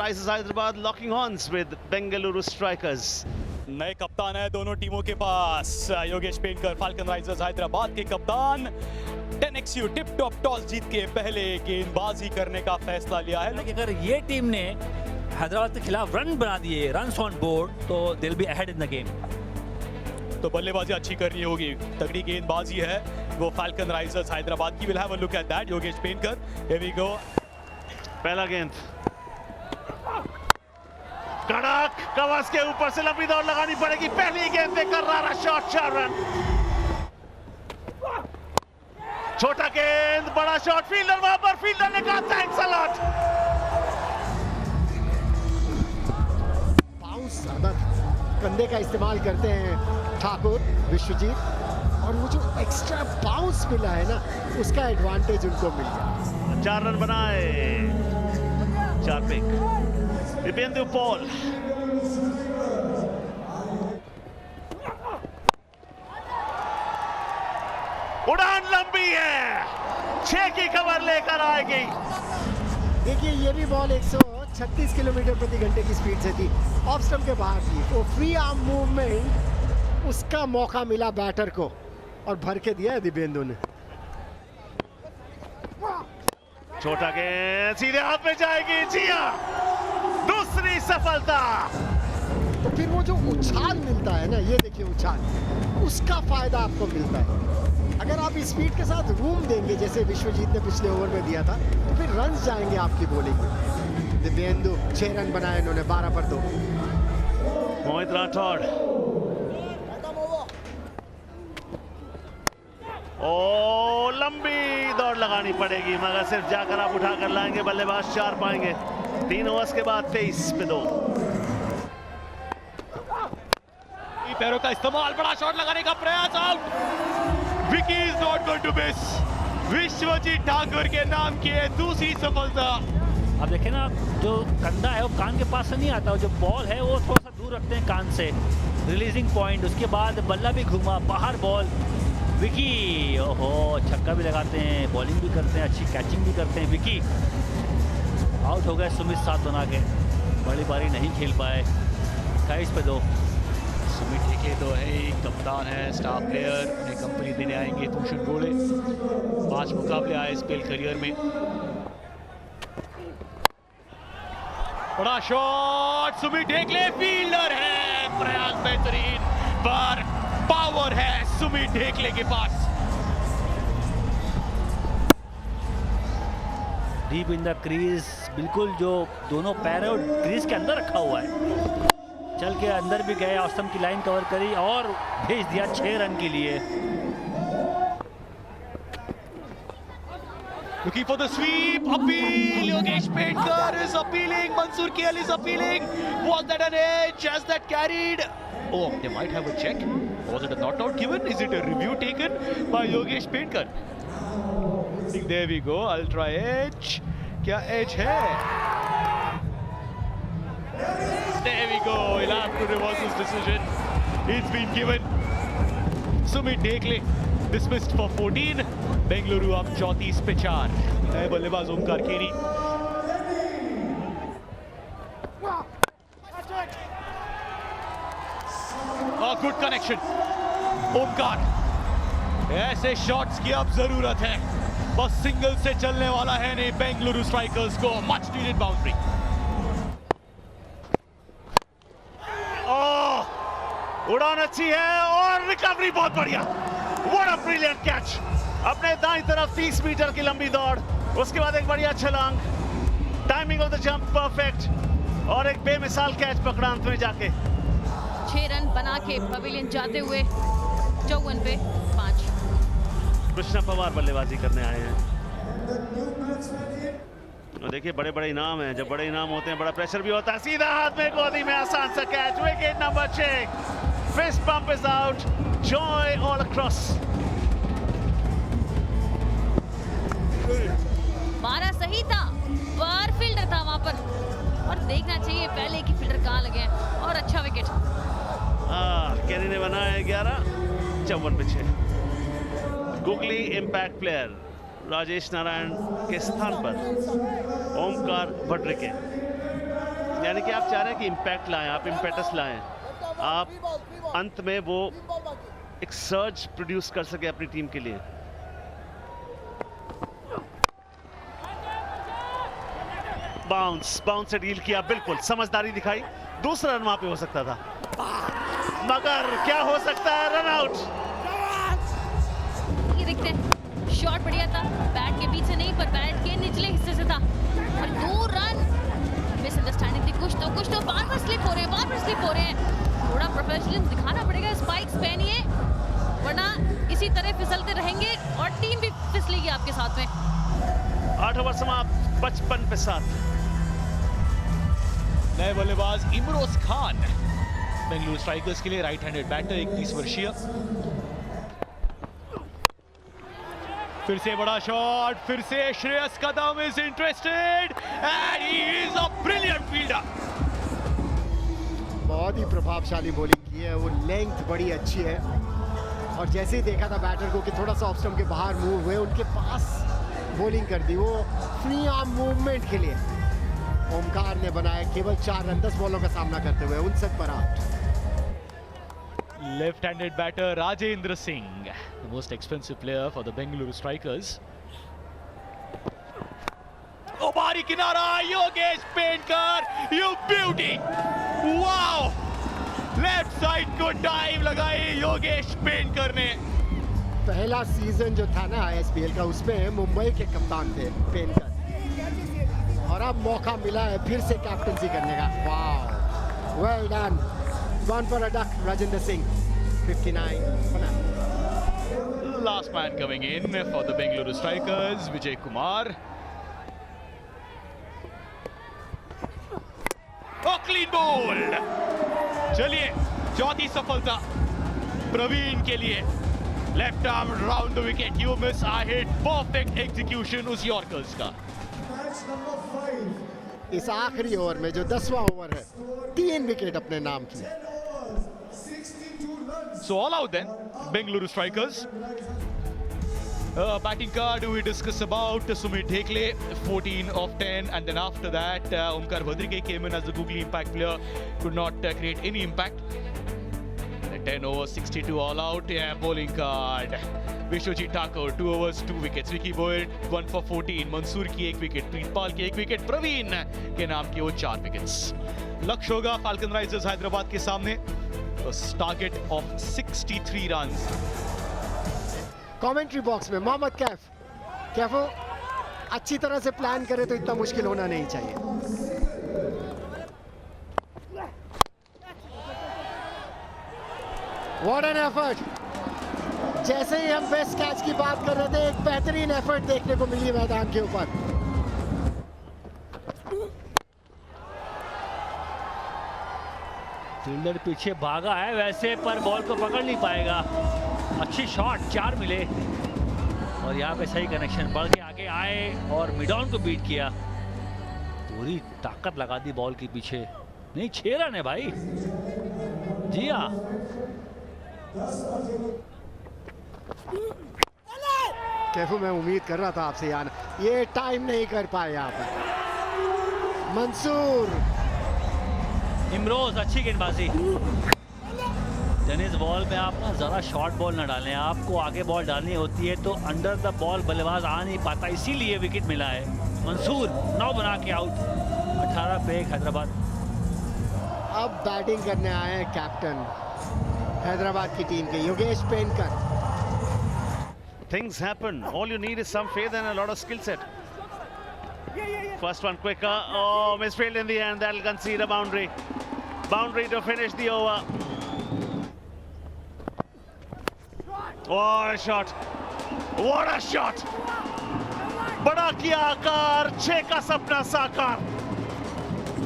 Risers Hyderabad locking horns with Bengaluru Strikers. नए कप्तान है दोनों टीमों के पास। योगेश पेंटर फाल्कन राइजर्स हैदराबाद के कप्तान 10XU टिप टॉप टॉस जीत के पहले गेंदबाजी करने का फैसला लिया है। अगर ये टीम ने हैदराबाद के खिलाफ रन बना दिए, रन्स ऑन बोर्ड, तो they will be ahead in the game. तो बल्लेबाजी अच्छी करनी होगी, तगड़ी गेंदबाजी है वो फाल्कन राइजर्स हैदराबाद की। Will have a look at that. Yogesh Painter, here we go. पहला गेंद कड़क कवच के ऊपर से लंबी दौड़ लगानी पड़ेगी। पहली गेंद पे कर्रारा शॉट, 4 रन। छोटा गेंद, बड़ा शॉट, फील्डर वहां पर, फील्डर ने कहा थैंक्स अ लॉट। बाउंस ज्यादा कंधे का इस्तेमाल करते हैं ठाकुर विश्वजीत, और वो जो एक्स्ट्रा बाउंस मिला है ना, उसका एडवांटेज उनको मिल गया। 4 रन बनाए, 4 पिक। दिव्येंदु पॉल, उड़ान लंबी है, 6 की खबर लेकर आएगी। देखिए ये भी बॉल 136 किलोमीटर प्रति घंटे की स्पीड से थी, ऑफ स्टंप के बाहर थी। वो फ्री आर्म मूवमेंट, उसका मौका मिला बैटर को और भर के दिया है दिव्येंदु ने। छोटा गेंद सीधे हाथ में जाएगी, जी हां, दूसरी सफलता। तो फिर वो जो उछाल मिलता है ना, ये देखिए उछाल, उसका फायदा आपको मिलता है। अगर आप स्पीड के साथ रूम देंगे, जैसे विश्वजीत ने पिछले ओवर में दिया था, तो फिर रन जाएंगे आपकी बॉलिंग में। दिव्येंदु 6 रन बनाए इन्होंने, 12 पर 2। मोहित राठौड़, ओ लंबी दौड़ लगानी पड़ेगी, मगर सिर्फ जाकर आप उठा कर लाएंगे, बल्लेबाज 4 पाएंगे। 3 ओवर्स के बाद 23 पे 2। पैरों का इस्तेमाल, बड़ा शॉट लगाने का प्रयास, out. Vicky is not going to miss. Vishwajeet Thakur के नाम की है दूसरी सफलता। अब देखें ना, जो कंधा है वो कान के पास से नहीं आता, जो बॉल है वो थोड़ा सा दूर रखते हैं कान से, रिलीजिंग पॉइंट। उसके बाद बल्ला भी घूमा, बाहर बॉल। विकी, ओहो, छक्का भी लगाते हैं, बॉलिंग भी करते हैं, अच्छी कैचिंग भी करते हैं। विकी आउट हो गए सुमित साथ बना के, बड़ी बारी नहीं खेल पाए। 28 पे 2। सुमित ढेकले तो है ही, कप्तान है, स्टार प्लेयर, उन्हें कंपनी देने आएंगे भूषण गोड़े। 5 मुकाबले आए स्पेल करियर में। बड़ा शॉट, सुमित ढेकले, फील्डर है, प्रयास बेहतरीन, पर पावर है सुमित ढेकले के पास। डीप इन द क्रीज, बिल्कुल जो दोनों पैर है वो क्रीज के अंदर रखा हुआ है। चल के अंदर भी गए, ऑस्टम की लाइन कवर करी और भेज दिया 6 रन के लिए। Looking for the sweep, appeal, Yogesh Petkar is appealing, Mansoor KL is appealing. Was that an edge? Has that carried? Oh, they might have a check. Was it a not out given? Is it a review taken by Yogesh Petkar? There we go, ultra edge. क्या edge है? There we go, he'll have to reverse his decision. It's been given. Sumit Dhekle dismissed for 14. Bengaluru अब 34 पे 4। नए बल्लेबाज Omkar Keri. Good connection Omkar. ऐसे shots की अब जरूरत है, बस सिंगल से चलने वाला है नहीं बेंगलुरु स्ट्राइकर्स को। Much needed boundary. उड़ान अच्छी है और रिकवरी बहुत बढ़िया। What a brilliant catch. अपने दाईं तरफ 30 मीटर की लंबी दौड़, उसके बाद एक बढ़िया छलांग, timing of the jump perfect, और एक बेमिसाल कैच पकड़ा अंत में जाके। 6 रन बना के पवेलियन जाते हुए 54 पे 5। कृष्णा पवार बल्लेबाजी करने आए हैं। और देखिए बड़े बड़े इनाम हैं, जब बड़े इनाम होते हैं बड़ा प्रेशर भी होता है। सीधा हाथ में गोदी में आसान सा catch, wicket number 6। Fist pump is out, joy all across. मारा सही था, पर फील्डर था वहां पर, और देखना चाहिए पहले कि फील्डर कहां लगे, और अच्छा विकेट। कैरी ने बनाया 11, 54 पे 6। Googly impact player Rajesh Narayan के स्थान पर ओमकार भट्टरिके। यानी कि आप चाह रहे हैं कि इम्पैक्ट लाएं, आप इम्पेटस लाएं, आप अंत में वो एक सर्ज प्रोड्यूस कर सके अपनी टीम के लिए। बाउंस से डील किया, बिल्कुल समझदारी दिखाई। दूसरा रन वहां पे हो सकता था, मगर क्या हो सकता है, रन आउट। ये देखते हैं, शॉट बढ़िया था, बैट के बीच से नहीं पर बैट के निचले हिस्से से था और 2 रन। मिसअंडरस्टैंडिंग थी, कुछ तो बार-बार स्लिप हो रहे हैं। थोड़ा प्रोफेशनलिज्म दिखाना पड़ेगा, स्पाइक्स पहनिए वरना इसी तरह फिसलते रहेंगे और टीम भी फिसलेगी आपके साथ में। 8 ओवर समाप्त, 55 पे 7। नए बल्लेबाज इमरोज खान बेंगलुरु स्ट्राइकर्स के लिए, राइट हैंडेड बैटर, 31 वर्षीय। फिर से बड़ा शॉट, फिर से Shreyas Kadam is interested and he is a brilliant fielder. बहुत ही प्रभावशाली बॉलिंग की है, वो लेंथ बड़ी अच्छी है और जैसे ही देखा था बैटर को कि थोड़ा सा ऑफ स्टंप के बाहर मूव हुए, उनके पास बॉलिंग कर दी। वो फ्री आर्म मूवमेंट के लिए ओमकार ने बनाया केवल 4 रन 10 बॉलों का सामना करते हुए 59 पर out. Left-handed batter Rajendra Singh, the most expensive player for the Bengaluru Strikers. Oh, bari kinara, Yogesh Paintkar, you beauty! Wow! Left side को dive लगाई योगेश पेंटकर ने। पहला सीजन जो था ना ISPL का, उसमें मुंबई के कप्तान थे पेनकर और अब मौका मिला है फिर से कैप्टनसी करने का। Wow, well done, one for a duck Rajendra Singh, 59 for now. Last man coming in for the Bengaluru Strikers, Vijay Kumar. Oh, clean bowled. चलिए, चौथी सफलता प्रवीण के लिए। Left arm round the wicket, you miss, I hit, perfect execution उस yorkers का। इस आखिरी over में जो 10वां ओवर है, 3 विकेट अपने नाम की। So all out then, Bengaluru Strikers. Batting card we discuss about Sumit Dhekle, 14 of 10, and then after that Omkar Bhadrike came in as the googly impact player, could not create any impact. 10 overs, 62 all out. Yeah, bowling card. Vishwajit Thakur, 2 overs, 2 wickets. Vicky Boyd, 1 for 14. Mansoor की 1 wicket, Preetpal की 1 wicket, Praveen के नाम की वो 4 wickets. लक्ष्य होगा falcon Risers Hyderabad के सामने target of 63 runs. Commentary box में मोहम्मद कैफ अच्छी तरह से प्लान करे तो इतना मुश्किल होना नहीं चाहिए। What an effort. जैसे ही हम बेस्ट कैच की बात कर रहे थे, एक बेहतरीन एफर्ट देखने को मिली मैदान के ऊपर। फील्डर पीछे भागा है वैसे, पर बॉल को पकड़ नहीं पाएगा। अच्छी शॉट, 4 मिले और यहाँ पे सही कनेक्शन, बढ़ के आगे आए और मिडॉन को बीट किया। पूरी ताकत लगा दी बॉल के पीछे। नहीं, 6 रन है भाई। जी हाँ, कैफू, मैं उम्मीद कर रहा था आपसे यार, ये टाइम नहीं कर पाए यहाँ पर। मंसूर, इमरोज अच्छी गेंदबाजी। टेनिस बॉल में आप ना ज़रा शॉर्ट बॉल ना डालें, आपको आगे बॉल डालनी होती है तो अंडर द बॉल बल्लेबाज आ नहीं पाता, इसीलिए विकेट मिला है। मंसूर 9 बना के आउट, 18 पे 1 हैदराबाद। अब बैटिंग करने आए हैं कैप्टन हैदराबाद की टीम के Yogesh पेनकर। Things happen. All you need is some faith and a lot of skill set. First one quicker. Oh, misfield in the end. That'll concede a boundary. Boundary to finish the over. What a shot! What a shot! बड़ा किया आकार, 6 का सपना साकार।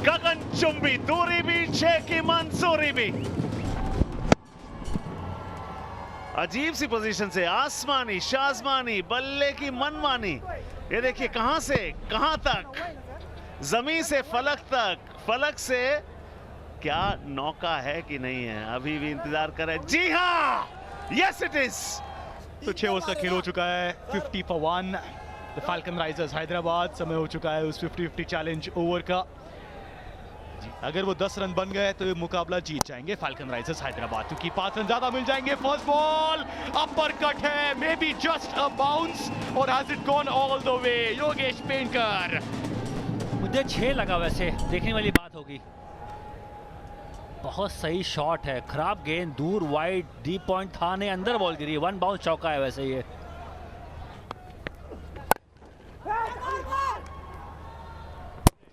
गगन चुंबी, दूरी भी 6 की मंसूरी भी। अजीब सी पोजीशन से आसमानी शाजमानी, बल्ले की मनमानी। ये देखिए कहां से कहां तक, जमीन से फलक तक, फलक से क्या नौका है कि नहीं है, अभी भी इंतजार करें। जी हाँ, यस इट इज। तो 6 ओवर का खेल हो चुका है, 50 for 1। The falcon Risers Hyderabad, समय हो चुका है उस 50-50 चैलेंज ओवर का। अगर वो 10 रन बन गए तो ये मुकाबला जीत जाएंगे फाल्कन राइजर्स हैदराबाद, क्योंकि 5 रन ज्यादा मिल जाएंगे। फर्स्ट बॉल अपर कट है, may be just a bounce, और has it gone all the way? Yogesh Painter. मुझे 6 लगा, वैसे देखने वाली बात होगी। बहुत सही शॉट है, खराब गेंद, दूर वाइड, डीप पॉइंट था नहीं, अंदर बॉल गिरी, 1 बाउंस चौका है वैसे ये।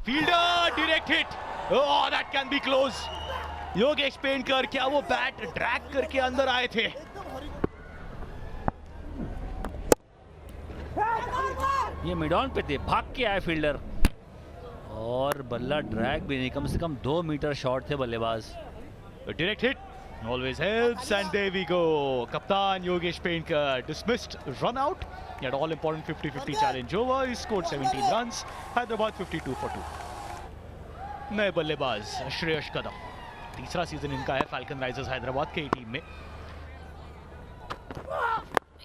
Fielder direct hit, oh that can be close. Yogesh painter, क्या वो बैट ड्रैग करके अंदर आए थे? ये मिड ऑन पे थे, भाग के आए फील्डर, और बल्ला ड्रैग भी नहीं, कम से कम 2 मीटर शॉर्ट थे बल्लेबाज। Direct hit always helps, and there we go. Kaptan Yogesh Penkar dismissed, run out. He had all important 50-50 challenge over. He scored 17 runs. Hyderabad 52 for 2. नए बल्लेबाज श्रेयस कदम, तीसरा सीजन इनका है फाल्कन राइजर्स हैदराबाद के टीम में।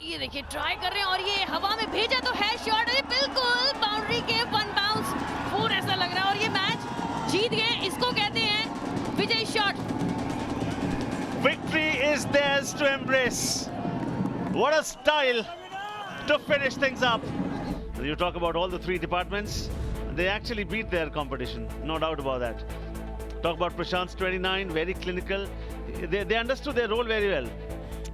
ये देखिए ट्राई कर रहे हैं, और ये हवा में भेजा तो है शॉट, अरे बिल्कुल बाउंड्री के 1 बाउंस 4 ऐसा लग रहा है, और ये मैच जीत गए। इसको कहते हैं विजय shot. Victory is theirs to embrace. What a style to finish things up. You talk about all the 3 departments, they actually beat their competition, no doubt about that. Talk about Prashant's 29, very clinical. They understood their role very well.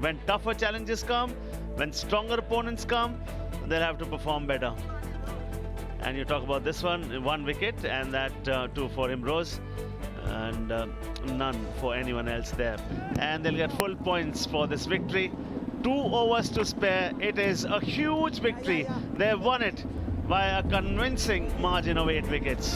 When tougher challenges come, when stronger opponents come, they'll have to perform better. And you talk about this one, 1 wicket, and that 2 for Imrose, and none for anyone else there. And they'll get full points for this victory. 2 overs to spare. It is a huge victory. They've won it by a convincing margin of 8 wickets.